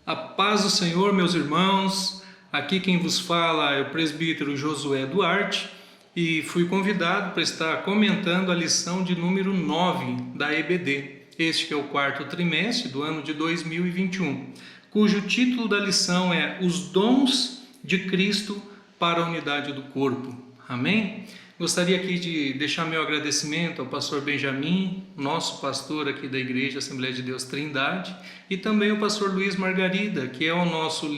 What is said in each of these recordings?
A paz do Senhor, meus irmãos. Aqui quem vos fala é o presbítero Josué Duarte e fui convidado para estar comentando a lição de número 9 da EBD. Este que é o quarto trimestre do ano de 2021, cujo título da lição é Os Dons de Cristo para a Unidade do Corpo. Amém? Gostaria aqui de deixar meu agradecimento ao pastor Benjamin, nosso pastor aqui da Igreja Assembleia de Deus Trindade, e também ao pastor Luiz Margarida, que é o nosso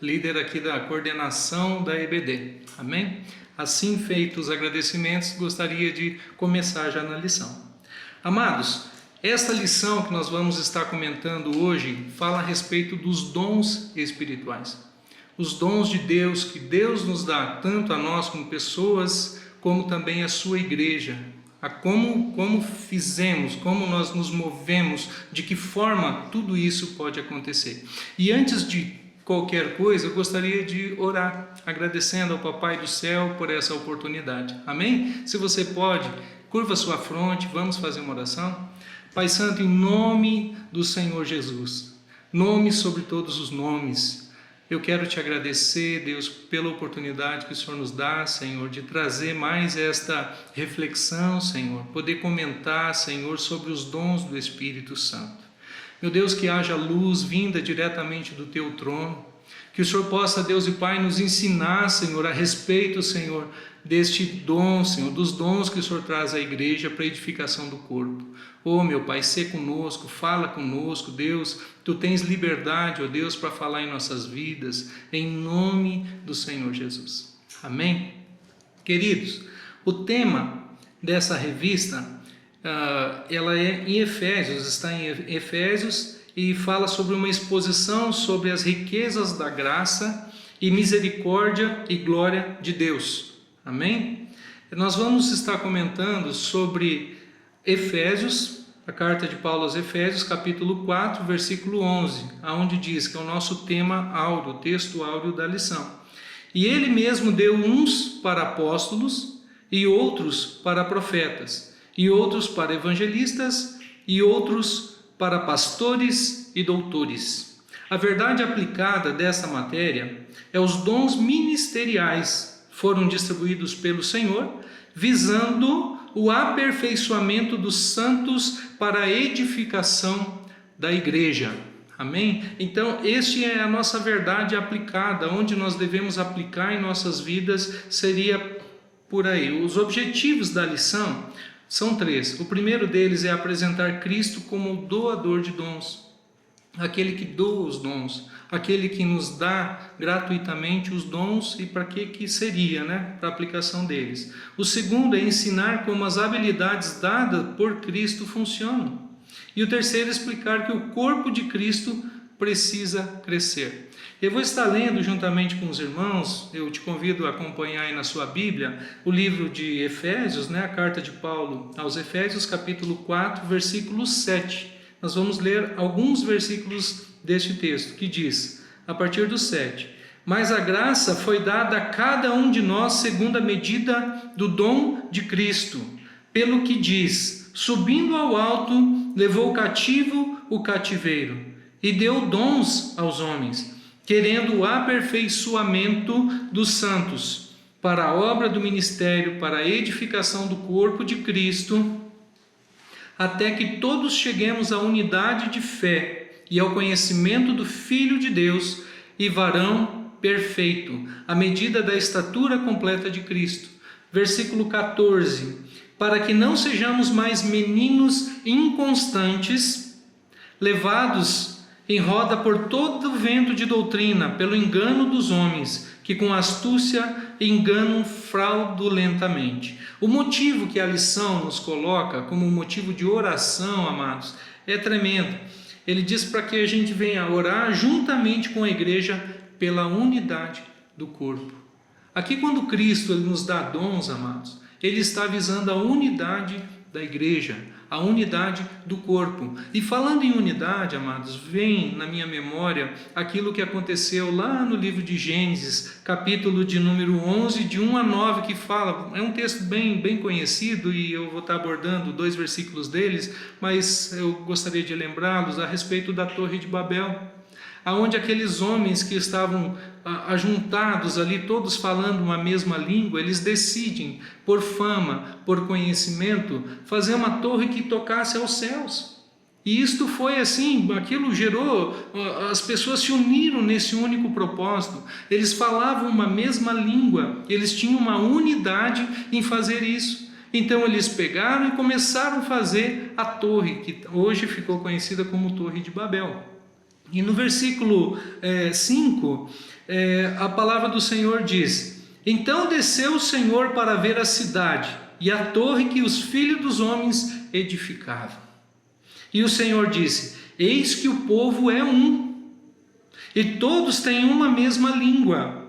líder aqui da coordenação da EBD. Amém? Assim feitos os agradecimentos, gostaria de começar já na lição. Amados, esta lição que nós vamos estar comentando hoje fala a respeito dos dons espirituais. Os dons de Deus, que Deus nos dá, tanto a nós como pessoas, como também a sua igreja. A como fizemos, como nós nos movemos, de que forma tudo isso pode acontecer. E antes de qualquer coisa, eu gostaria de orar, agradecendo ao Papai do Céu por essa oportunidade. Amém? Se você pode, curva sua fronte, vamos fazer uma oração. Pai Santo, em nome do Senhor Jesus, nome sobre todos os nomes, eu quero te agradecer, Deus, pela oportunidade que o Senhor nos dá, Senhor, de trazer mais esta reflexão, Senhor, poder comentar, Senhor, sobre os dons do Espírito Santo. Meu Deus, que haja luz vinda diretamente do teu trono, que o Senhor possa, Deus e Pai, nos ensinar, Senhor, a respeito, Senhor, deste dom, Senhor, dos dons que o Senhor traz à igreja para a edificação do corpo. Oh, meu Pai, sê conosco, fala conosco, Deus, Tu tens liberdade, ó Deus, para falar em nossas vidas, em nome do Senhor Jesus. Amém? Queridos, o tema dessa revista, ela é em Efésios, está em Efésios, e fala sobre uma exposição sobre as riquezas da graça e misericórdia e glória de Deus. Amém? Nós vamos estar comentando sobre Efésios, a carta de Paulo aos Efésios, capítulo 4, versículo 11, aonde diz que é o nosso tema áureo, o texto áureo da lição. E ele mesmo deu uns para apóstolos, e outros para profetas, e outros para evangelistas, e outros para pastores e doutores. A verdade aplicada dessa matéria é os dons ministeriais foram distribuídos pelo Senhor, visando o aperfeiçoamento dos santos para a edificação da igreja. Amém? Então, este é a nossa verdade aplicada, onde nós devemos aplicar em nossas vidas, seria por aí. Os objetivos da lição são 3. O primeiro deles é apresentar Cristo como o doador de dons, aquele que doa os dons, aquele que nos dá gratuitamente os dons e para que seria, para a aplicação deles. O segundo é ensinar como as habilidades dadas por Cristo funcionam. E o terceiro é explicar que o corpo de Cristo precisa crescer. Eu vou estar lendo juntamente com os irmãos, eu te convido a acompanhar aí na sua Bíblia, o livro de Efésios, a carta de Paulo aos Efésios, capítulo 4, versículo 7. Nós vamos ler alguns versículos deste texto, que diz, a partir do 7, mas a graça foi dada a cada um de nós segundo a medida do dom de Cristo, pelo que diz, subindo ao alto, levou cativo o cativeiro, e deu dons aos homens, querendo o aperfeiçoamento dos santos, para a obra do ministério, para a edificação do corpo de Cristo, até que todos cheguemos à unidade de fé e ao conhecimento do Filho de Deus e varão perfeito, à medida da estatura completa de Cristo. Versículo 14, para que não sejamos mais meninos inconstantes, levados em roda por todo o vento de doutrina, pelo engano dos homens, que com astúcia enganam fraudulentamente. O motivo que a lição nos coloca como motivo de oração, amados, é tremendo. Ele diz para que a gente venha orar juntamente com a igreja pela unidade do corpo. Aqui quando Cristo ele nos dá dons, amados, ele está visando a unidade da igreja, a unidade do corpo. E falando em unidade, amados, vem na minha memória aquilo que aconteceu lá no livro de Gênesis, capítulo de número 11, de 1 a 9, que fala, é um texto bem conhecido e eu vou estar abordando 2 versículos deles, mas eu gostaria de lembrá-los a respeito da Torre de Babel. aonde aqueles homens que estavam ajuntados ali, todos falando uma mesma língua, eles decidem, por fama, por conhecimento, fazer uma torre que tocasse aos céus. E isto foi assim, aquilo gerou, as pessoas se uniram nesse único propósito, eles falavam uma mesma língua, eles tinham uma unidade em fazer isso. Então eles pegaram e começaram a fazer a torre, que hoje ficou conhecida como Torre de Babel. E no versículo 5, a palavra do Senhor diz: então desceu o Senhor para ver a cidade e a torre que os filhos dos homens edificavam. E o Senhor disse: eis que o povo é um, e todos têm uma mesma língua.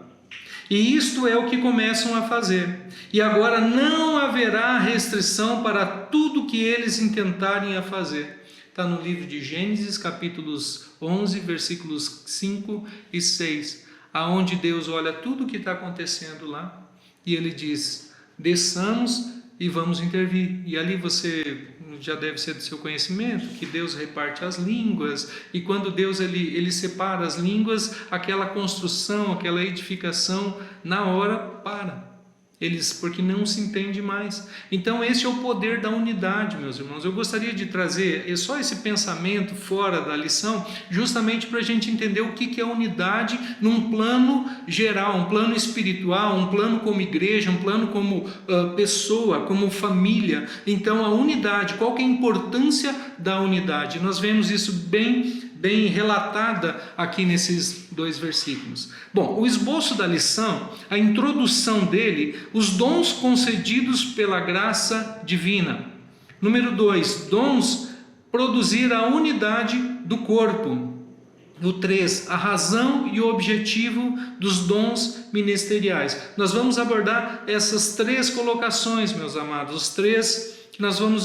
E isto é o que começam a fazer. E agora não haverá restrição para tudo que eles intentarem a fazer. Está no livro de Gênesis, capítulos 11, versículos 5 e 6, aonde Deus olha tudo o que está acontecendo lá, e Ele diz: desçamos e vamos intervir. E ali você já deve ser do seu conhecimento, que Deus reparte as línguas, e quando Deus ele separa as línguas, aquela construção, aquela edificação, na hora para. Porque não se entende mais. Então esse é o poder da unidade, meus irmãos. Eu gostaria de trazer só esse pensamento fora da lição, justamente para a gente entender o que é unidade num plano geral, um plano espiritual, um plano como igreja, um plano como pessoa, como família. Então a unidade, qual que é a importância da unidade? Nós vemos isso bem relatada aqui nesses 2 versículos. Bom, o esboço da lição, a introdução dele, os dons concedidos pela graça divina. Número 2, dons produzir a unidade do corpo. O 3, a razão e o objetivo dos dons ministeriais. Nós vamos abordar essas 3 colocações, meus amados, os 3. Nós vamos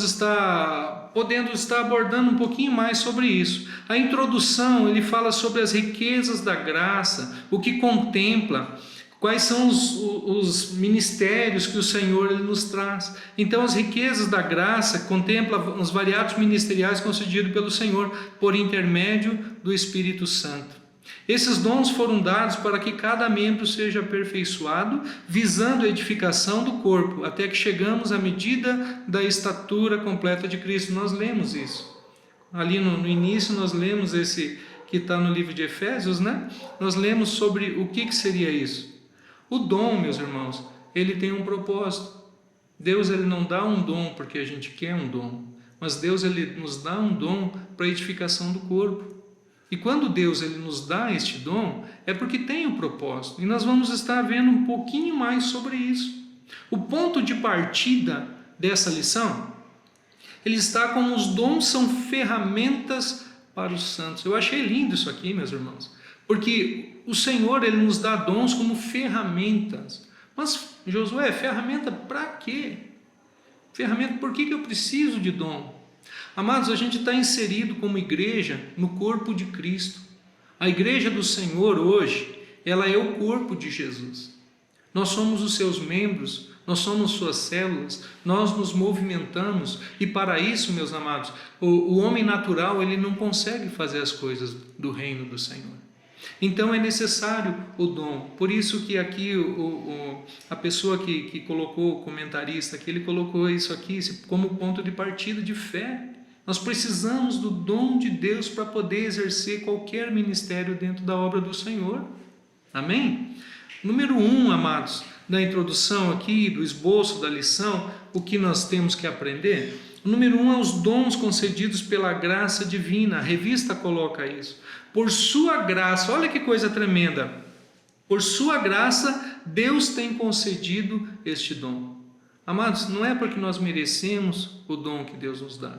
podendo estar abordando um pouquinho mais sobre isso. A introdução, ele fala sobre as riquezas da graça, o que contempla, quais são os ministérios que o Senhor ele nos traz. Então as riquezas da graça contemplam os variados ministeriais concedidos pelo Senhor por intermédio do Espírito Santo. Esses dons foram dados para que cada membro seja aperfeiçoado, visando a edificação do corpo, até que chegamos à medida da estatura completa de Cristo. Nós lemos isso. Ali no início nós lemos esse que está no livro de Efésios, né? Nós lemos sobre o que seria isso. O dom, meus irmãos, ele tem um propósito. Deus ele não dá um dom porque a gente quer um dom, mas Deus ele nos dá um dom para a edificação do corpo. E quando Deus ele nos dá este dom, é porque tem um propósito. E nós vamos estar vendo um pouquinho mais sobre isso. O ponto de partida dessa lição, ele está como os dons são ferramentas para os santos. Eu achei lindo isso aqui, meus irmãos. Porque o Senhor ele nos dá dons como ferramentas. Mas, Josué, ferramenta para quê? Ferramenta, por que eu preciso de dom? Amados, a gente está inserido como igreja no corpo de Cristo. A igreja do Senhor hoje, ela é o corpo de Jesus. Nós somos os seus membros, nós somos suas células, nós nos movimentamos e para isso, meus amados, o homem natural ele não consegue fazer as coisas do reino do Senhor. Então é necessário o dom. Por isso que aqui a pessoa que colocou, o comentarista, que ele colocou isso aqui como ponto de partida de fé. Nós precisamos do dom de Deus para poder exercer qualquer ministério dentro da obra do Senhor. Amém? Número 1, amados, da introdução aqui, do esboço da lição, o que nós temos que aprender? O número 1 é os dons concedidos pela graça divina. A revista coloca isso. Por sua graça, olha que coisa tremenda. Por sua graça, Deus tem concedido este dom. Amados, não é porque nós merecemos o dom que Deus nos dá.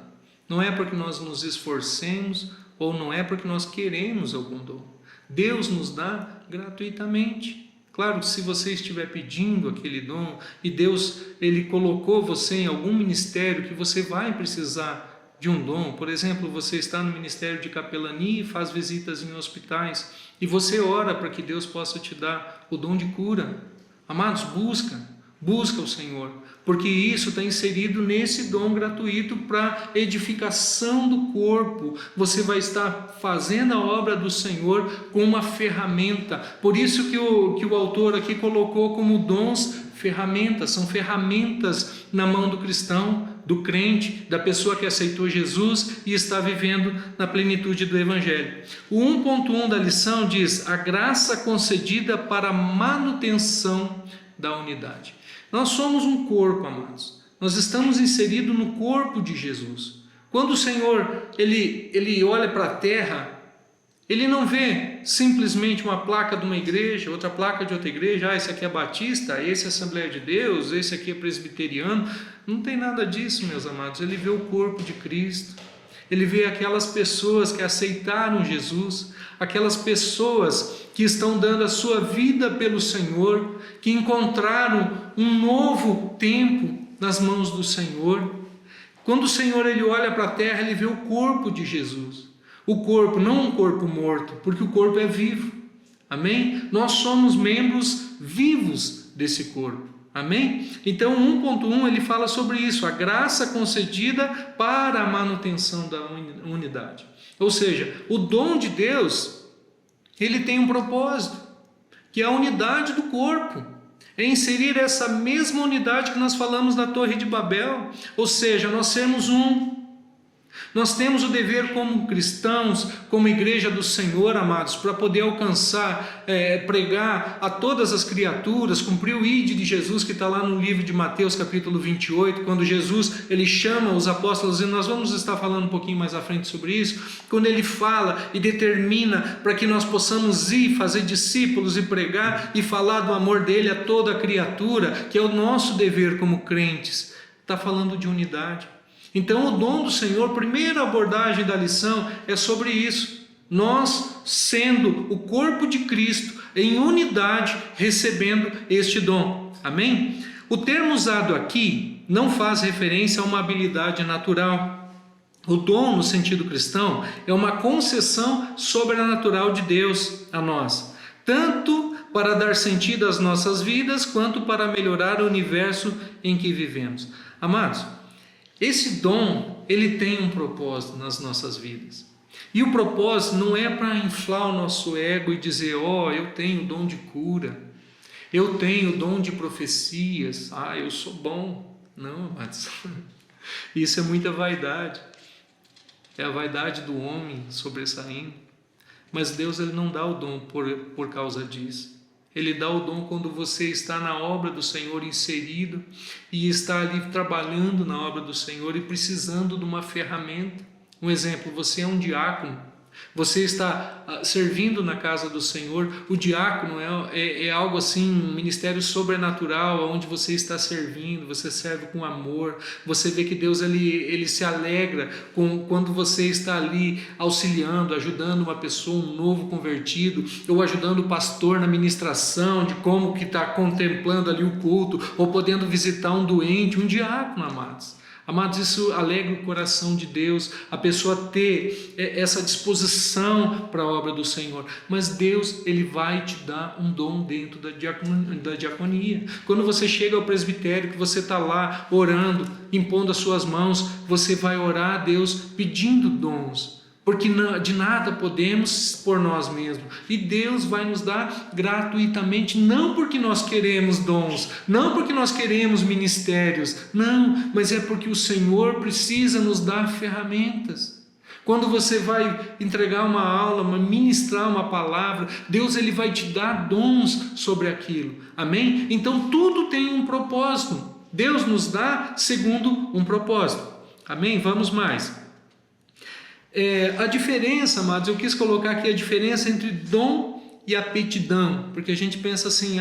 Não é porque nós nos esforcemos ou não é porque nós queremos algum dom. Deus nos dá gratuitamente. Claro, se você estiver pedindo aquele dom e Deus ele colocou você em algum ministério que você vai precisar de um dom, por exemplo, você está no ministério de capelania e faz visitas em hospitais e você ora para que Deus possa te dar o dom de cura. Amados, busca Busca o Senhor, porque isso está inserido nesse dom gratuito para edificação do corpo. Você vai estar fazendo a obra do Senhor com uma ferramenta. Por isso que o autor aqui colocou como dons ferramentas. São ferramentas na mão do cristão, do crente, da pessoa que aceitou Jesus e está vivendo na plenitude do Evangelho. O 1.1 da lição diz: a graça concedida para a manutenção da unidade. Nós somos um corpo, amados. Nós estamos inseridos no corpo de Jesus. Quando o Senhor ele olha para a terra, ele não vê simplesmente uma placa de uma igreja, outra placa de outra igreja. Esse aqui é batista, esse é Assembleia de Deus, esse aqui é presbiteriano. Não tem nada disso, meus amados. Ele vê o corpo de Cristo. Ele vê aquelas pessoas que aceitaram Jesus, aquelas pessoas que estão dando a sua vida pelo Senhor, que encontraram um novo tempo nas mãos do Senhor. Quando o Senhor ele olha para a terra, ele vê o corpo de Jesus. O corpo, não um corpo morto, porque o corpo é vivo. Amém? Nós somos membros vivos desse corpo. Amém? Então 1.1 ele fala sobre isso, a graça concedida para a manutenção da unidade. Ou seja, o dom de Deus, ele tem um propósito, que é a unidade do corpo. É inserir essa mesma unidade que nós falamos na Torre de Babel. Ou seja, nós sermos um. Nós temos o dever como cristãos, como igreja do Senhor, amados, para poder alcançar, pregar a todas as criaturas, cumprir o ide de Jesus que está lá no livro de Mateus capítulo 28, quando Jesus ele chama os apóstolos, e nós vamos estar falando um pouquinho mais à frente sobre isso, quando ele fala e determina para que nós possamos ir fazer discípulos e pregar e falar do amor dele a toda a criatura, que é o nosso dever como crentes. Está falando de unidade. Então o dom do Senhor, primeira abordagem da lição é sobre isso. Nós sendo o corpo de Cristo em unidade, recebendo este dom. Amém? O termo usado aqui não faz referência a uma habilidade natural. O dom, no sentido cristão, é uma concessão sobrenatural de Deus a nós, tanto para dar sentido às nossas vidas, quanto para melhorar o universo em que vivemos. Amados, esse dom, ele tem um propósito nas nossas vidas. E o propósito não é para inflar o nosso ego e dizer, eu tenho o dom de cura, eu tenho o dom de profecias, eu sou bom. Não, mas isso é muita vaidade. É a vaidade do homem sobressaindo. Mas Deus ele não dá o dom por causa disso. Ele dá o dom quando você está na obra do Senhor inserido e está ali trabalhando na obra do Senhor e precisando de uma ferramenta. Um exemplo, você é um diácono, você está servindo na casa do Senhor. O diácono é algo assim, um ministério sobrenatural, onde você está servindo, você serve com amor. Você vê que Deus ele se alegra quando você está ali auxiliando, ajudando uma pessoa, um novo convertido, ou ajudando o pastor na ministração de como que está contemplando ali o culto, ou podendo visitar um doente, um diácono, amados. Amados, isso alegra o coração de Deus, a pessoa ter essa disposição para a obra do Senhor. Mas Deus, ele vai te dar um dom dentro da diaconia. Quando você chega ao presbitério, que você está lá orando, impondo as suas mãos, você vai orar a Deus pedindo dons. Porque de nada podemos por nós mesmos. E Deus vai nos dar gratuitamente, não porque nós queremos dons, não porque nós queremos ministérios, não, mas é porque o Senhor precisa nos dar ferramentas. Quando você vai entregar uma aula, ministrar uma palavra, Deus ele vai te dar dons sobre aquilo. Amém? Então tudo tem um propósito. Deus nos dá segundo um propósito. Amém? Vamos mais. A diferença, amados, eu quis colocar aqui a diferença entre dom e aptidão, porque a gente pensa assim,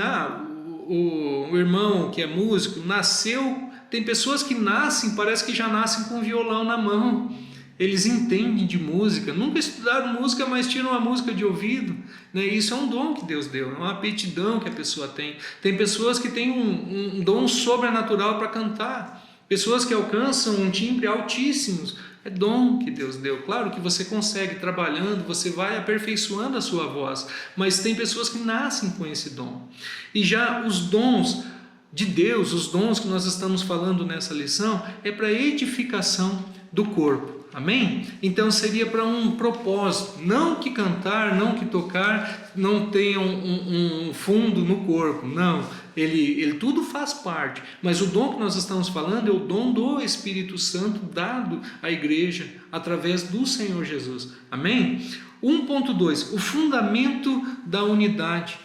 o irmão que é músico nasceu, tem pessoas que nascem, parece que já nascem com violão na mão, eles entendem de música, nunca estudaram música, mas tiram a música de ouvido, né? Isso é um dom que Deus deu, é uma aptidão que a pessoa tem. Tem pessoas que têm um dom sobrenatural para cantar, pessoas que alcançam um timbre altíssimos. É dom que Deus deu. Claro que você consegue, trabalhando, você vai aperfeiçoando a sua voz, mas tem pessoas que nascem com esse dom. E já os dons de Deus, os dons que nós estamos falando nessa lição, é para edificação do corpo. Amém? Então seria para um propósito, não que cantar, não que tocar não tenha um fundo no corpo, não, ele tudo faz parte, mas o dom que nós estamos falando é o dom do Espírito Santo dado à igreja através do Senhor Jesus. Amém? 1.2, o fundamento da unidade.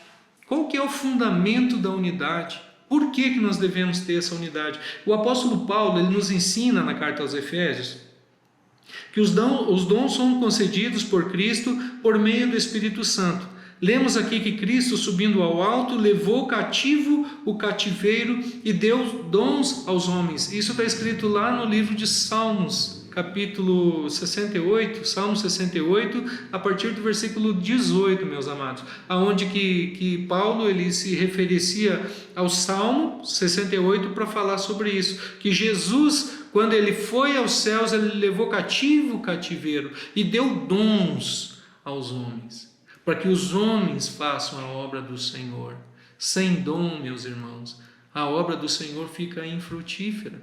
Qual que é o fundamento da unidade? Por que nós devemos ter essa unidade? O apóstolo Paulo, ele nos ensina na carta aos Efésios que os dons são concedidos por Cristo por meio do Espírito Santo. Lemos aqui que Cristo, subindo ao alto, levou cativo o cativeiro e deu dons aos homens. Isso está escrito lá no livro de Salmos, capítulo 68, Salmo 68, a partir do versículo 18, meus amados, aonde que Paulo ele se referencia ao Salmo 68 para falar sobre isso, que Jesus, quando ele foi aos céus, ele levou cativo o cativeiro e deu dons aos homens, para que os homens façam a obra do Senhor. Sem dom, meus irmãos, a obra do Senhor fica infrutífera,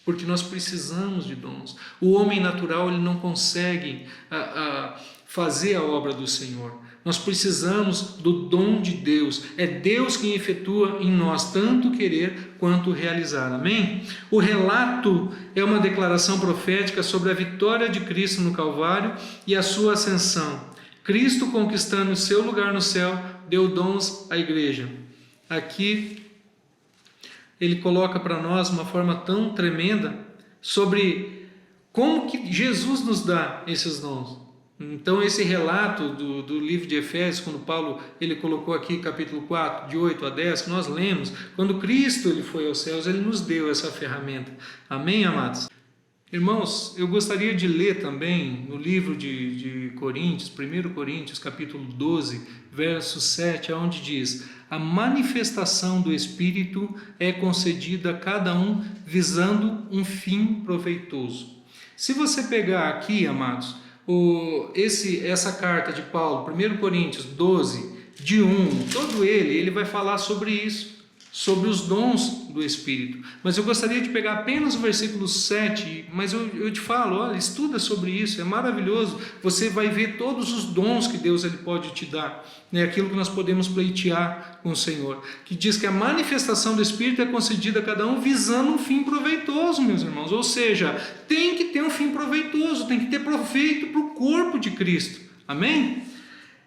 porque nós precisamos de dons. O homem natural ele não consegue fazer a obra do Senhor. Nós precisamos do dom de Deus. É Deus quem efetua em nós tanto querer quanto realizar. Amém? O relato é uma declaração profética sobre a vitória de Cristo no Calvário e a sua ascensão. Cristo, conquistando o seu lugar no céu, deu dons à igreja. Aqui ele coloca para nós uma forma tão tremenda sobre como que Jesus nos dá esses dons. Então esse relato do livro de Efésios, quando Paulo ele colocou aqui capítulo 4, de 8 a 10, que nós lemos, quando Cristo ele foi aos céus, ele nos deu essa ferramenta. Amém, amados? Irmãos, eu gostaria de ler também no livro de Coríntios, 1 Coríntios, capítulo 12, verso 7, onde diz: a manifestação do Espírito é concedida a cada um visando um fim proveitoso. Se você pegar aqui, amados, essa carta de Paulo, 1 Coríntios 12, de 1, todo ele vai falar sobre isso, sobre os dons do Espírito. Mas eu gostaria de pegar apenas o versículo 7, mas eu te falo, olha, estuda sobre isso, é maravilhoso, você vai ver todos os dons que Deus ele pode te dar, né? Aquilo que nós podemos pleitear com o Senhor, que diz que a manifestação do Espírito é concedida a cada um visando um fim proveitoso, meus irmãos, ou seja, tem que ter um fim proveitoso, tem que ter proveito para o corpo de Cristo, amém?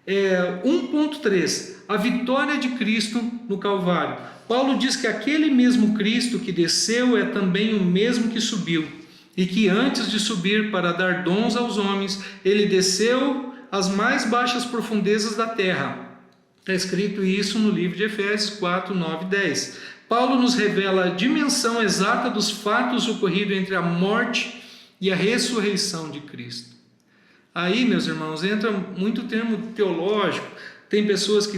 1.3, a vitória de Cristo no Calvário. Paulo diz que aquele mesmo Cristo que desceu é também o mesmo que subiu, e que antes de subir para dar dons aos homens, ele desceu às mais baixas profundezas da terra. Está escrito isso no livro de Efésios 4, 9 e 10. Paulo nos revela a dimensão exata dos fatos ocorridos entre a morte e a ressurreição de Cristo. Aí, meus irmãos, entra muito termo teológico. Tem pessoas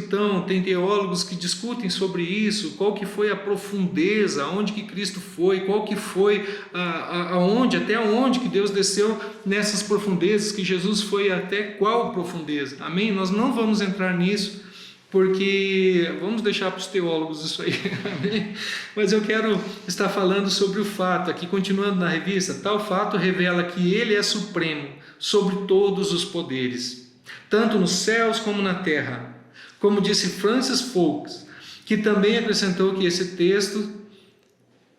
tem teólogos que discutem sobre isso, qual que foi a profundeza, aonde que Cristo foi, qual que foi, até onde que Deus desceu nessas profundezas, que Jesus foi até qual profundeza, amém? Nós não vamos entrar nisso, porque vamos deixar para os teólogos isso aí, amém? Mas eu quero estar falando sobre o fato, aqui continuando na revista, tal fato revela que Ele é supremo sobre todos os poderes, tanto nos céus como na terra. Como disse Francis Fox, que também acrescentou que esse texto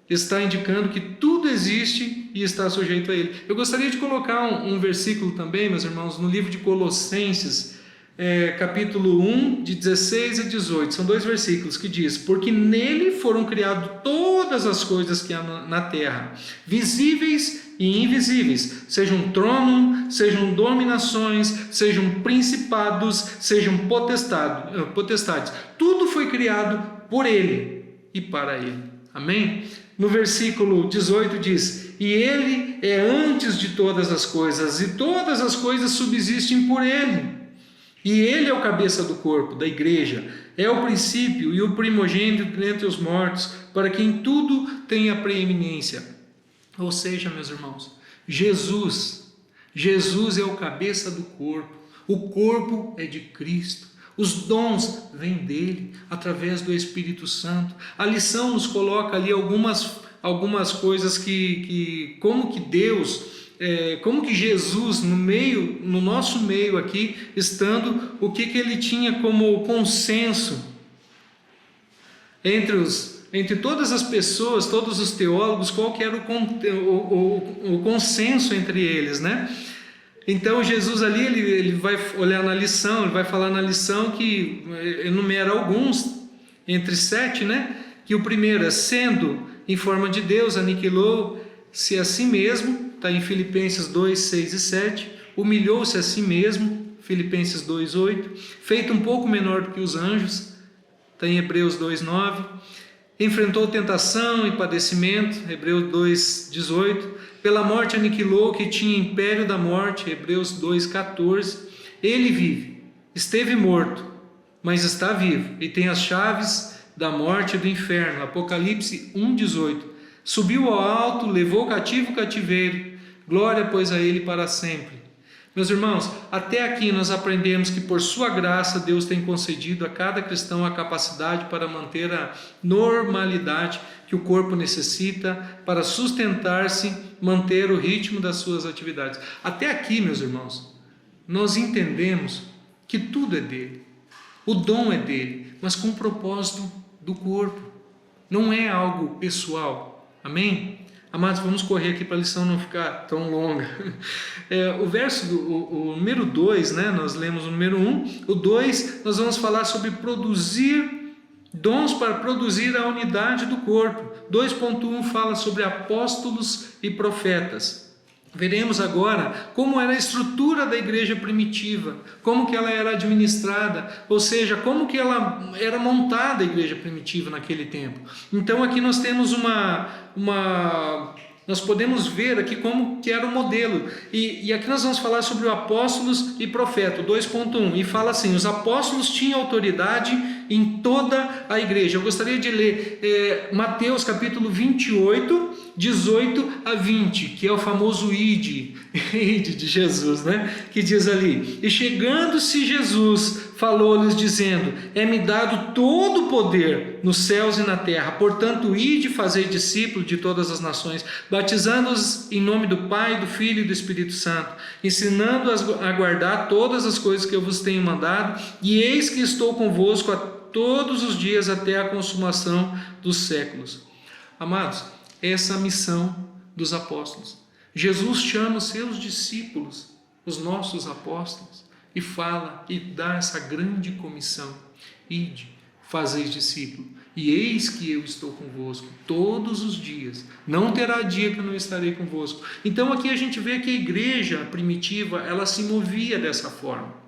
está indicando que tudo existe e está sujeito a ele. Eu gostaria de colocar um versículo também, meus irmãos, no livro de Colossenses, capítulo 1, de 16 a 18. São 2 versículos que diz: porque nele foram criadas todas as coisas que há na terra, visíveis e invisíveis, sejam tronos, sejam dominações, sejam principados, sejam potestades. Tudo foi criado por Ele e para Ele. Amém? No versículo 18 diz: e Ele é antes de todas as coisas, e todas as coisas subsistem por Ele. E Ele é o cabeça do corpo, da igreja, é o princípio e o primogênito dentre os mortos, para que em tudo tenha preeminência. Ou seja, meus irmãos, Jesus é o cabeça do corpo. O corpo é de Cristo. Os dons vêm dele, através do Espírito Santo. A lição nos coloca ali algumas coisas como que Deus, como que Jesus, no nosso meio aqui, estando, o que ele tinha como consenso entre todas as pessoas, todos os teólogos, qual que era o consenso entre eles, né? Então Jesus ali, ele vai olhar na lição, ele vai falar na lição que enumera alguns, entre 7, né? Que o primeiro é: sendo em forma de Deus, aniquilou-se a si mesmo, está em Filipenses 2, 6 e 7, humilhou-se a si mesmo, Filipenses 2, 8, feito um pouco menor do que os anjos, está em Hebreus 2, 9, enfrentou tentação e padecimento, Hebreus 2, 18, pela morte aniquilou o que tinha império da morte, Hebreus 2, 14, ele vive, esteve morto, mas está vivo, e tem as chaves da morte e do inferno, Apocalipse 1, 18, subiu ao alto, levou cativo o cativeiro, glória pois a ele para sempre. Meus irmãos, até aqui nós aprendemos que por sua graça Deus tem concedido a cada cristão a capacidade para manter a normalidade que o corpo necessita para sustentar-se, manter o ritmo das suas atividades. Até aqui, meus irmãos, nós entendemos que tudo é dele, o dom é dele, mas com o propósito do corpo, não é algo pessoal, amém? Amados, vamos correr aqui para a lição não ficar tão longa. O número 2, né? Nós lemos o número 1, o 2 nós vamos falar sobre produzir dons para produzir a unidade do corpo. 2.1 fala sobre apóstolos e profetas. Veremos agora como era a estrutura da igreja primitiva, como que ela era administrada, ou seja, como que ela era montada a igreja primitiva naquele tempo. Então aqui nós temos nós podemos ver aqui como que era o modelo. E aqui nós vamos falar sobre os apóstolos e profeta, 2.1, e fala assim: os apóstolos tinham autoridade em toda a igreja. Eu gostaria de ler Mateus capítulo 28, 18 a 20, que é o famoso ide de Jesus, né? Que diz ali: e chegando-se Jesus, falou-lhes dizendo: é-me dado todo o poder nos céus e na terra, portanto ide, fazei discípulos de todas as nações, batizando-os em nome do Pai, do Filho e do Espírito Santo, ensinando-os a guardar todas as coisas que eu vos tenho mandado, e eis que estou convosco todos os dias até a consumação dos séculos. Amados, essa é a missão dos apóstolos. Jesus chama os seus discípulos, os nossos apóstolos, e fala e dá essa grande comissão: ide, fazeis discípulo, e eis que eu estou convosco todos os dias, não terá dia que eu não estarei convosco. Então aqui a gente vê que a igreja primitiva, ela se movia dessa forma.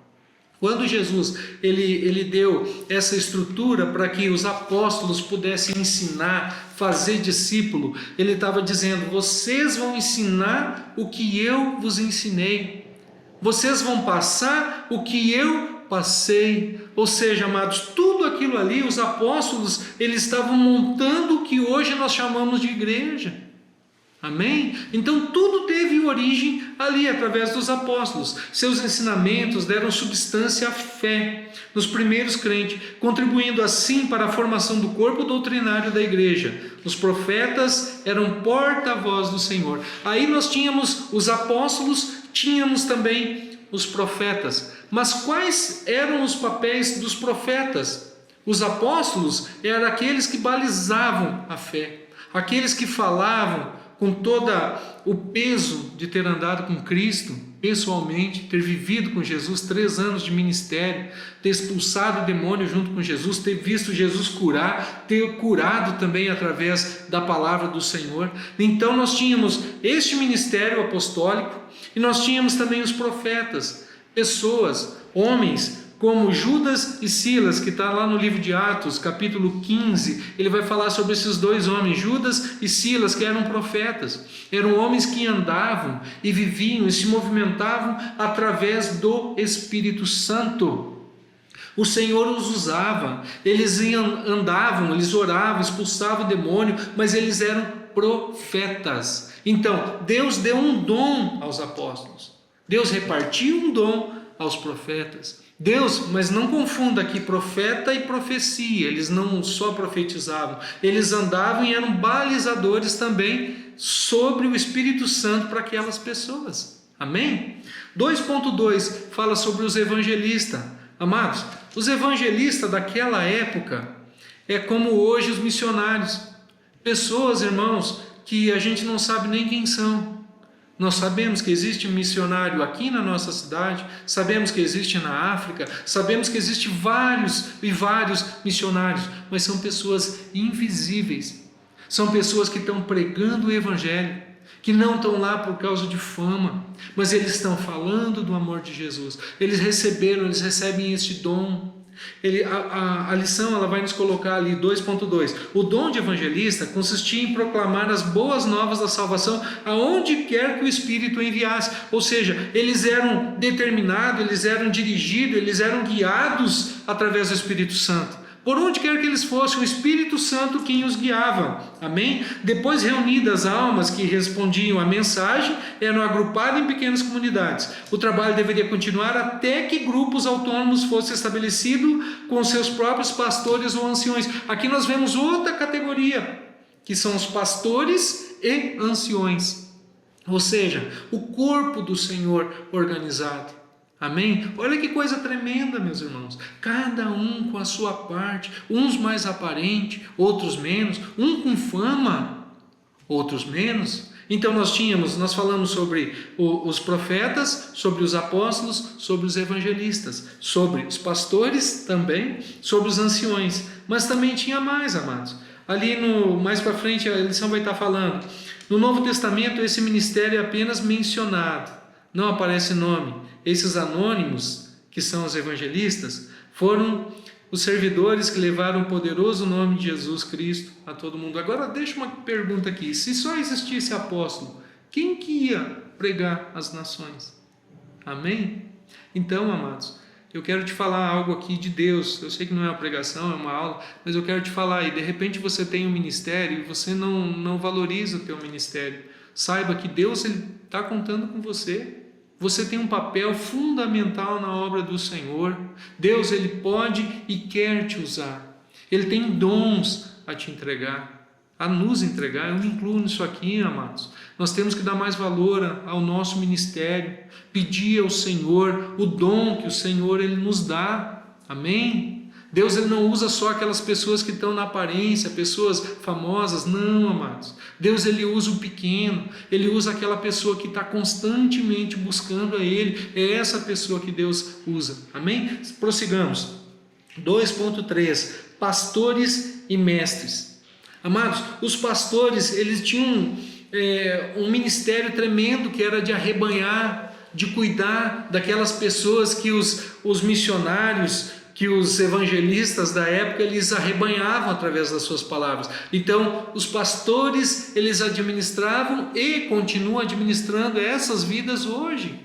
Quando Jesus ele deu essa estrutura para que os apóstolos pudessem ensinar, fazer discípulo, ele estava dizendo: vocês vão ensinar o que eu vos ensinei, vocês vão passar o que eu passei. Ou seja, amados, tudo aquilo ali, os apóstolos, eles estavam montando o que hoje nós chamamos de igreja. Amém? Então tudo teve origem ali, através dos apóstolos. Seus ensinamentos deram substância à fé nos primeiros crentes, contribuindo assim para a formação do corpo doutrinário da igreja. Os profetas eram porta-voz do Senhor. Aí nós tínhamos os apóstolos, tínhamos também os profetas. Mas quais eram os papéis dos profetas? Os apóstolos eram aqueles que balizavam a fé, aqueles que falavam com todo o peso de ter andado com Cristo pessoalmente, ter vivido com Jesus 3 anos de ministério, ter expulsado o demônio junto com Jesus, ter visto Jesus curar, ter curado também através da palavra do Senhor. Então nós tínhamos este ministério apostólico e nós tínhamos também os profetas, pessoas, homens como Judas e Silas, que está lá no livro de Atos, capítulo 15, ele vai falar sobre esses 2 homens, Judas e Silas, que eram profetas, eram homens que andavam e viviam e se movimentavam através do Espírito Santo. O Senhor os usava, eles andavam, eles oravam, expulsavam o demônio, mas eles eram profetas. Então, Deus deu um dom aos apóstolos, Deus repartiu um dom aos profetas, Deus, mas não confunda aqui profeta e profecia, eles não só profetizavam, eles andavam e eram balizadores também sobre o Espírito Santo para aquelas pessoas. Amém? 2.2 fala sobre os evangelistas. Amados, os evangelistas daquela época é como hoje os missionários. Pessoas, irmãos, que a gente não sabe nem quem são. Nós sabemos que existe um missionário aqui na nossa cidade, sabemos que existe na África, sabemos que existe vários e vários missionários, mas são pessoas invisíveis, são pessoas que estão pregando o Evangelho, que não estão lá por causa de fama, mas eles estão falando do amor de Jesus, eles recebem este dom. A lição ela vai nos colocar ali 2.2. O dom de evangelista consistia em proclamar as boas novas da salvação aonde quer que o Espírito enviasse. Ou seja, eles eram determinados, eles eram dirigidos, eles eram guiados através do Espírito Santo. Por onde quer que eles fossem, o Espírito Santo quem os guiava. Amém? Depois, reunidas as almas que respondiam à mensagem, eram agrupadas em pequenas comunidades. O trabalho deveria continuar até que grupos autônomos fossem estabelecidos com seus próprios pastores ou anciões. Aqui nós vemos outra categoria, que são os pastores e anciões. Ou seja, o corpo do Senhor organizado. Amém? Olha que coisa tremenda, meus irmãos. Cada um com a sua parte, uns mais aparente, outros menos, um com fama, outros menos. Então nós falamos sobre os profetas, sobre os apóstolos, sobre os evangelistas, sobre os pastores também, sobre os anciões. Mas também tinha mais, amados. Ali mais para frente a lição vai estar falando. No Novo Testamento esse ministério é apenas mencionado. Não aparece nome. Esses anônimos, que são os evangelistas, foram os servidores que levaram o poderoso nome de Jesus Cristo a todo mundo. Agora deixa uma pergunta aqui. Se só existisse apóstolo, quem que ia pregar às nações? Amém? Então, amados, eu quero te falar algo aqui de Deus. Eu sei que não é uma pregação, é uma aula, mas eu quero te falar. E de repente você tem um ministério e você não valoriza o teu ministério. Saiba que Deus está contando com você. Você tem um papel fundamental na obra do Senhor. Deus, Ele pode e quer te usar. Ele tem dons a te entregar, a nos entregar. Eu me incluo nisso aqui, amados. Nós temos que dar mais valor ao nosso ministério, pedir ao Senhor o dom que o Senhor Ele nos dá. Amém? Deus Ele não usa só aquelas pessoas que estão na aparência, pessoas famosas, não, amados. Deus Ele usa o pequeno, Ele usa aquela pessoa que está constantemente buscando a Ele, é essa pessoa que Deus usa, amém? Prossigamos, 2.3, pastores e mestres. Amados, os pastores, eles tinham um ministério tremendo que era de arrebanhar, de cuidar daquelas pessoas que os missionários, que os evangelistas da época, eles arrebanhavam através das suas palavras. Então, os pastores, eles administravam e continuam administrando essas vidas hoje.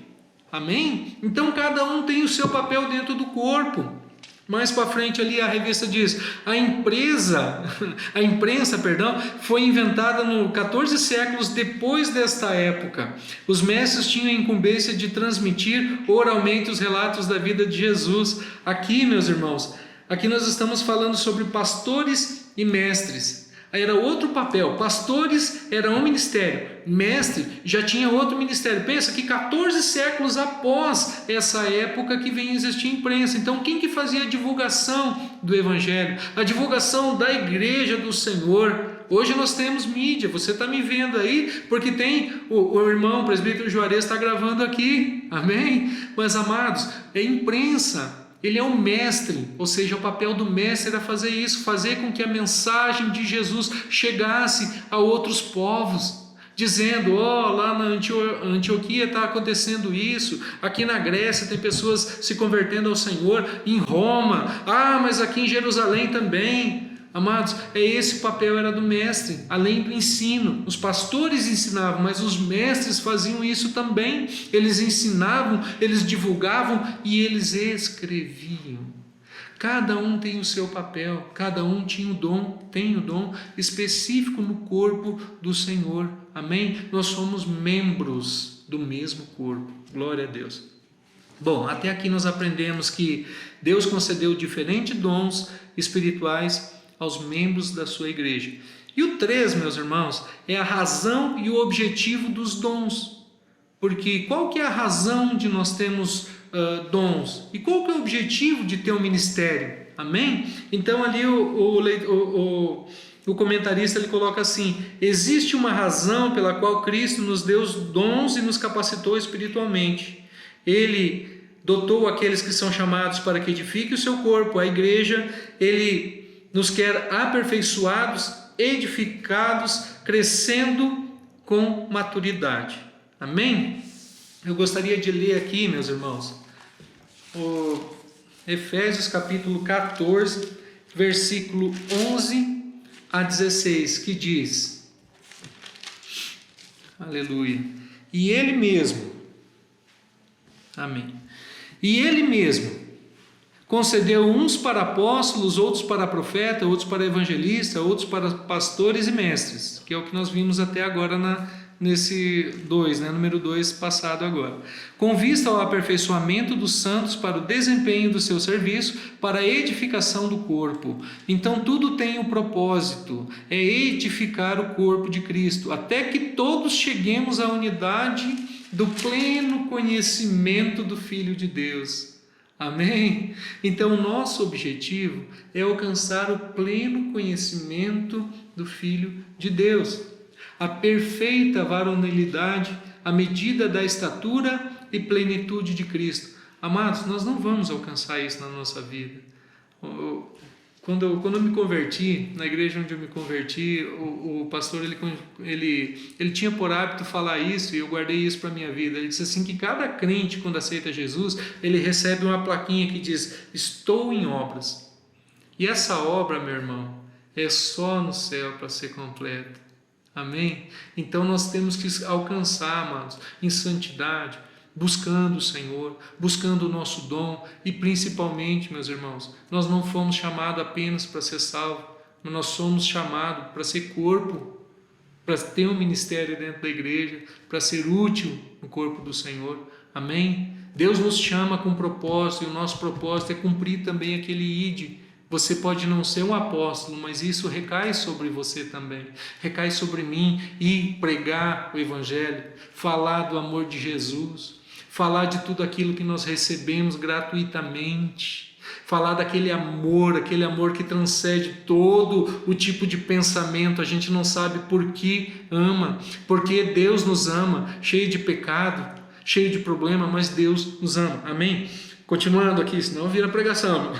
Amém? Então, cada um tem o seu papel dentro do corpo. Mais para frente ali a revista diz, a imprensa, foi inventada no 14 séculos depois desta época. Os mestres tinham a incumbência de transmitir oralmente os relatos da vida de Jesus. Aqui, meus irmãos, aqui nós estamos falando sobre pastores e mestres. Era outro papel. Pastores era um ministério, mestre já tinha outro ministério. Pensa que 14 séculos após essa época que vem existir imprensa. Então quem que fazia a divulgação do Evangelho? A divulgação da igreja do Senhor. Hoje nós temos mídia, você está me vendo aí, porque tem o irmão, o presbítero Juarez está gravando aqui, amém? Mas amados, é imprensa. Ele é um mestre, ou seja, o papel do mestre era fazer isso, fazer com que a mensagem de Jesus chegasse a outros povos, dizendo, lá na Antioquia está acontecendo isso, aqui na Grécia tem pessoas se convertendo ao Senhor, em Roma, mas aqui em Jerusalém também. Amados, esse papel era do mestre, além do ensino. Os pastores ensinavam, mas os mestres faziam isso também. Eles ensinavam, eles divulgavam e eles escreviam. Cada um tem o seu papel, cada um tem o dom específico no corpo do Senhor. Amém? Nós somos membros do mesmo corpo. Glória a Deus. Bom, até aqui nós aprendemos que Deus concedeu diferentes dons espirituais aos membros da sua igreja. E o 3, meus irmãos, é a razão e o objetivo dos dons. Porque qual que é a razão de nós termos dons? E qual que é o objetivo de ter um ministério? Amém? Então ali o comentarista ele coloca assim: existe uma razão pela qual Cristo nos deu os dons e nos capacitou espiritualmente. Ele dotou aqueles que são chamados para que edifiquem o seu corpo, a igreja. Ele nos quer aperfeiçoados, edificados, crescendo com maturidade. Amém? Eu gostaria de ler aqui, meus irmãos, o Efésios capítulo 14, versículo 11 a 16, que diz: aleluia. E ele mesmo, amém. E ele mesmo concedeu uns para apóstolos, outros para profeta, outros para evangelista, outros para pastores e mestres, que é o que nós vimos até agora nesse 2, número 2 passado agora, com vista ao aperfeiçoamento dos santos para o desempenho do seu serviço, para a edificação do corpo. Então tudo tem um propósito, é edificar o corpo de Cristo, até que todos cheguemos à unidade do pleno conhecimento do Filho de Deus. Amém? Então o nosso objetivo é alcançar o pleno conhecimento do Filho de Deus, a perfeita varonilidade, a medida da estatura e plenitude de Cristo. Amados, nós não vamos alcançar isso na nossa vida. Quando eu me converti, na igreja onde eu me converti, o pastor ele tinha por hábito falar isso, e eu guardei isso para a minha vida. Ele disse assim, que cada crente, quando aceita Jesus, ele recebe uma plaquinha que diz: estou em obras. E essa obra, meu irmão, é só no céu para ser completa. Amém? Então nós temos que alcançar, amados, em santidade, buscando o Senhor, buscando o nosso dom. E principalmente, meus irmãos, nós não fomos chamados apenas para ser salvos, mas nós somos chamados para ser corpo, para ter um ministério dentro da igreja, para ser útil no corpo do Senhor. Amém? Deus nos chama com propósito, e o nosso propósito é cumprir também aquele ide. Você pode não ser um apóstolo, mas isso recai sobre você também, recai sobre mim, e pregar o Evangelho, falar do amor de Jesus, falar de tudo aquilo que nós recebemos gratuitamente, falar daquele amor que transcende todo o tipo de pensamento. A gente não sabe por que ama, porque Deus nos ama, cheio de pecado, cheio de problema, mas Deus nos ama. Amém? Continuando aqui, senão vira pregação.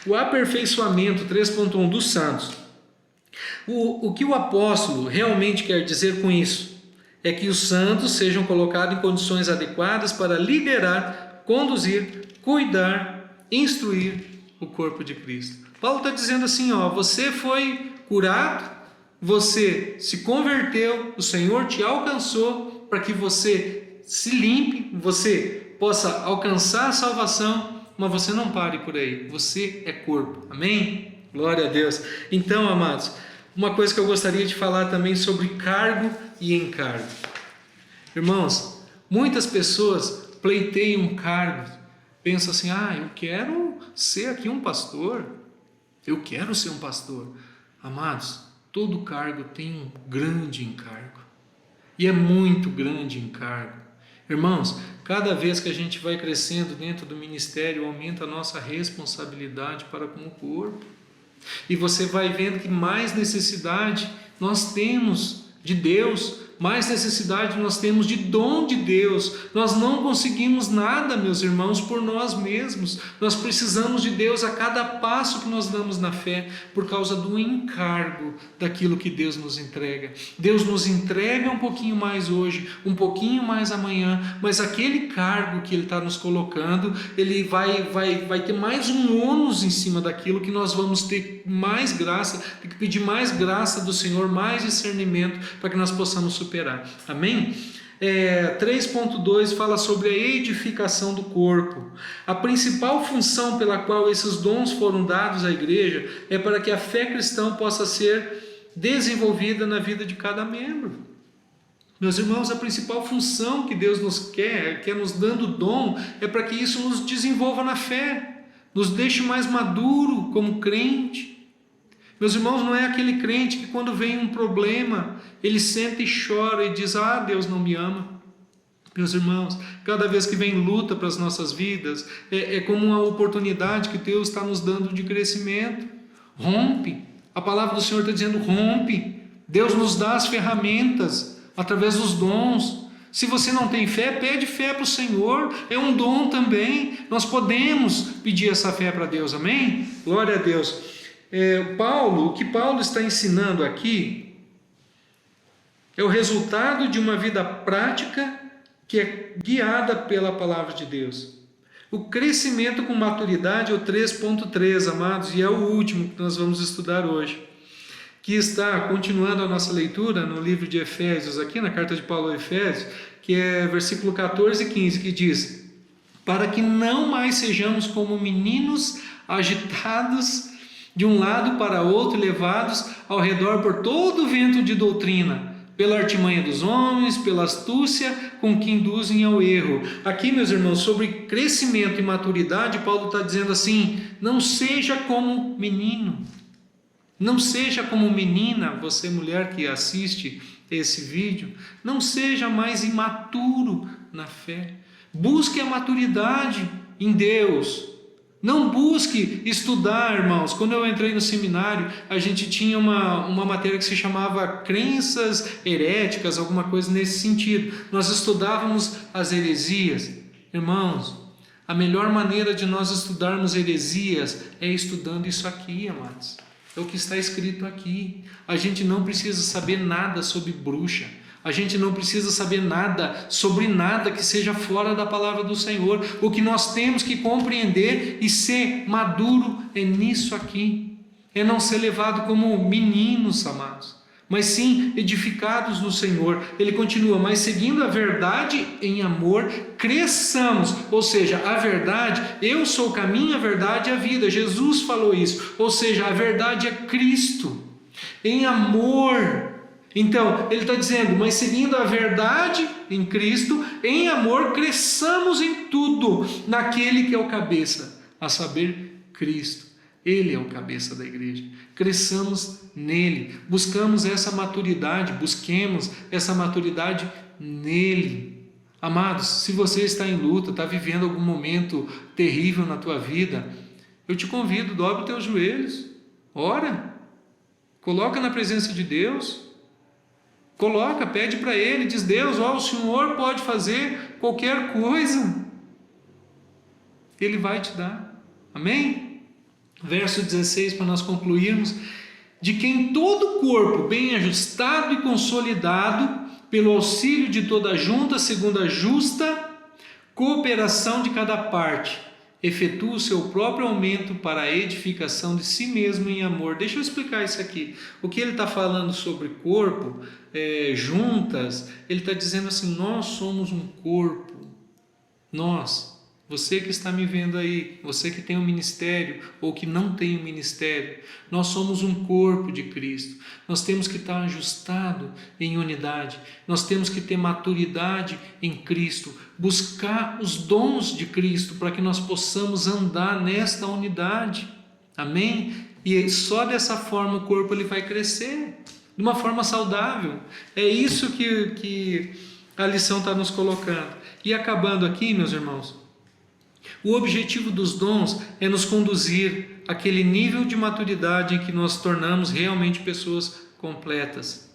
O aperfeiçoamento 3.1 dos santos. O que o apóstolo realmente quer dizer com isso é que os santos sejam colocados em condições adequadas para liderar, conduzir, cuidar, instruir o corpo de Cristo. Paulo está dizendo assim, você foi curado, você se converteu, o Senhor te alcançou para que você se limpe, você possa alcançar a salvação, mas você não pare por aí, você é corpo. Amém? Glória a Deus. Então, amados, uma coisa que eu gostaria de falar também sobre cargo e encargo. Irmãos, muitas pessoas pleiteiam cargos, pensam assim, eu quero ser aqui um pastor, eu quero ser um pastor. Amados, todo cargo tem um grande encargo, e é muito grande encargo. Irmãos, cada vez que a gente vai crescendo dentro do ministério, aumenta a nossa responsabilidade para com o corpo. E você vai vendo que mais necessidade nós temos de Deus, mais necessidade nós temos de dom de Deus. Nós não conseguimos nada, meus irmãos, por nós mesmos. Nós precisamos de Deus a cada passo que nós damos na fé, por causa do encargo daquilo que Deus nos entrega. Deus nos entrega um pouquinho mais hoje, um pouquinho mais amanhã, mas aquele cargo que Ele está nos colocando, Ele vai ter mais um ônus em cima daquilo, que nós vamos ter mais graça, tem que pedir mais graça do Senhor, mais discernimento, para que nós possamos superar. Amém? 3.2 fala sobre a edificação do corpo. A principal função pela qual esses dons foram dados à igreja é para que a fé cristã possa ser desenvolvida na vida de cada membro. Meus irmãos, a principal função que Deus nos quer nos dando dom, é para que isso nos desenvolva na fé, nos deixe mais maduro como crente. Meus irmãos, não é aquele crente que quando vem um problema, ele senta e chora e diz: ah, Deus não me ama. Meus irmãos, cada vez que vem luta para as nossas vidas, é como uma oportunidade que Deus está nos dando de crescimento. Rompe, a palavra do Senhor está dizendo: rompe. Deus nos dá as ferramentas através dos dons. Se você não tem fé, pede fé para o Senhor, é um dom também. Nós podemos pedir essa fé para Deus, amém? Glória a Deus. O que Paulo está ensinando aqui é o resultado de uma vida prática que é guiada pela palavra de Deus. O crescimento com maturidade é o 3.3, amados, e é o último que nós vamos estudar hoje, que está continuando a nossa leitura no livro de Efésios, aqui na carta de Paulo a Efésios, que é versículo 14 e 15, que diz: para que não mais sejamos como meninos agitados de um lado para outro, levados ao redor por todo o vento de doutrina, pela artimanha dos homens, pela astúcia com que induzem ao erro. Aqui, meus irmãos, sobre crescimento e maturidade, Paulo está dizendo assim: não seja como menino, não seja como menina. Você, mulher que assiste esse vídeo, não seja mais imaturo na fé. Busque a maturidade em Deus. Não busque estudar, irmãos. Quando eu entrei no seminário, a gente tinha uma matéria que se chamava crenças heréticas, alguma coisa nesse sentido. Nós estudávamos as heresias. Irmãos, a melhor maneira de nós estudarmos heresias é estudando isso aqui, amados. É o que está escrito aqui. A gente não precisa saber nada sobre bruxa. A gente não precisa saber nada sobre nada que seja fora da palavra do Senhor. O que nós temos que compreender e ser maduro é nisso aqui. É não ser levado como meninos, amados, mas sim edificados no Senhor. Ele continua: mas seguindo a verdade em amor, cresçamos. Ou seja, a verdade, eu sou o caminho, a verdade e a vida. Jesus falou isso. Ou seja, a verdade é Cristo. Em amor. Então, ele está dizendo: mas seguindo a verdade em Cristo, em amor, cresçamos em tudo, naquele que é o cabeça, a saber, Cristo. Ele é o cabeça da igreja. Cresçamos nele, busquemos essa maturidade, busquemos essa maturidade nele. Amados, se você está em luta, está vivendo algum momento terrível na tua vida, eu te convido: dobre os teus joelhos, ora, coloca na presença de Deus. Coloca, pede para Ele, diz: Deus, o Senhor pode fazer qualquer coisa. Ele vai te dar. Amém? Verso 16, para nós concluirmos: de quem todo o corpo, bem ajustado e consolidado, pelo auxílio de toda a junta, segundo a justa cooperação de cada parte, efetua o seu próprio aumento para a edificação de si mesmo em amor. Deixa eu explicar isso aqui. O que ele está falando sobre corpo, juntas, ele está dizendo assim: nós somos um corpo. Nós, você que está me vendo aí, você que tem um ministério ou que não tem um ministério, nós somos um corpo de Cristo. Nós temos que estar ajustado em unidade, nós temos que ter maturidade em Cristo, buscar os dons de Cristo para que nós possamos andar nesta unidade. Amém? E só dessa forma o corpo ele vai crescer de uma forma saudável. É isso que a lição está nos colocando. E acabando aqui, meus irmãos, o objetivo dos dons é nos conduzir àquele nível de maturidade em que nós tornamos realmente pessoas completas.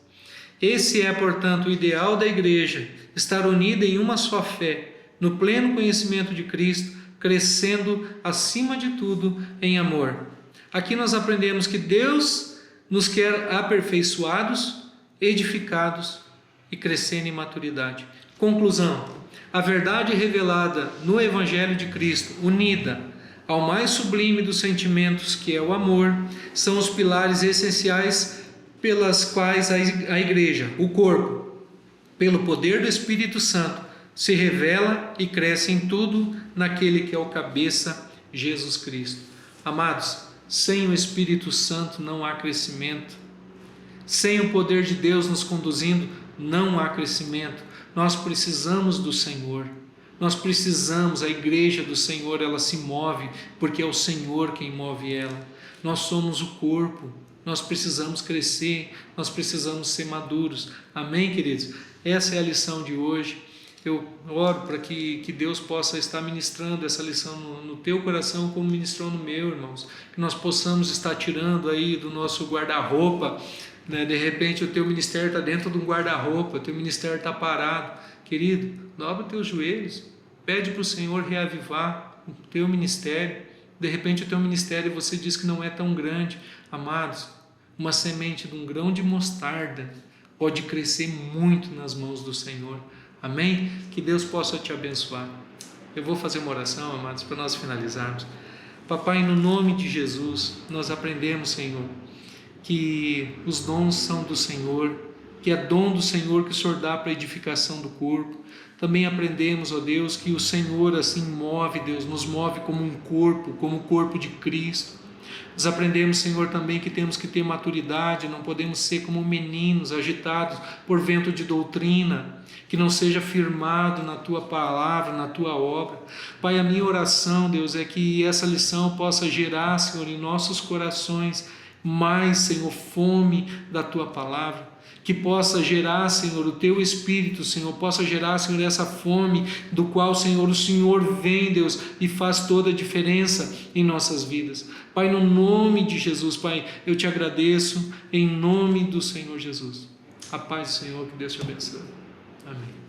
Esse é, portanto, o ideal da igreja: estar unida em uma só fé, no pleno conhecimento de Cristo, crescendo acima de tudo em amor. Aqui nós aprendemos que Deus nos quer aperfeiçoados, edificados e crescendo em maturidade. Conclusão: a verdade revelada no Evangelho de Cristo, unida ao mais sublime dos sentimentos, que é o amor, são os pilares essenciais pelas quais a igreja, o corpo, pelo poder do Espírito Santo, se revela e cresce em tudo naquele que é o cabeça, Jesus Cristo. Amados, sem o Espírito Santo não há crescimento. Sem o poder de Deus nos conduzindo, não há crescimento. Nós precisamos do Senhor. Nós precisamos, a igreja do Senhor, ela se move porque é o Senhor quem move ela. Nós somos o corpo, nós precisamos crescer, nós precisamos ser maduros. Amém, queridos? Essa é a lição de hoje. Eu oro para que Deus possa estar ministrando essa lição no teu coração como ministrou no meu, irmãos. Que nós possamos estar tirando aí do nosso guarda-roupa, né? De repente o teu ministério está dentro de um guarda-roupa, o teu ministério está parado. Querido, dobra teus joelhos, pede para o Senhor reavivar o teu ministério. De repente o teu ministério você diz que não é tão grande. Amados, uma semente de um grão de mostarda pode crescer muito nas mãos do Senhor. Amém? Que Deus possa te abençoar. Eu vou fazer uma oração, amados, para nós finalizarmos. Papai, no nome de Jesus, nós aprendemos, Senhor, que os dons são do Senhor, que é dom do Senhor que o Senhor dá para a edificação do corpo. Também aprendemos, ó Deus, que o Senhor assim move, Deus, nos move como um corpo, como o corpo de Cristo. Nós aprendemos, Senhor, também que temos que ter maturidade, não podemos ser como meninos agitados por vento de doutrina, que não seja firmado na Tua palavra, na Tua obra. Pai, a minha oração, Deus, é que essa lição possa gerar, Senhor, em nossos corações mais, Senhor, fome da Tua palavra. Que possa gerar, Senhor, o Teu Espírito, Senhor, possa gerar, Senhor, essa fome do qual, Senhor, o Senhor vem, Deus, e faz toda a diferença em nossas vidas. Pai, no nome de Jesus, Pai, eu te agradeço, em nome do Senhor Jesus. A paz do Senhor, que Deus te abençoe. Amém.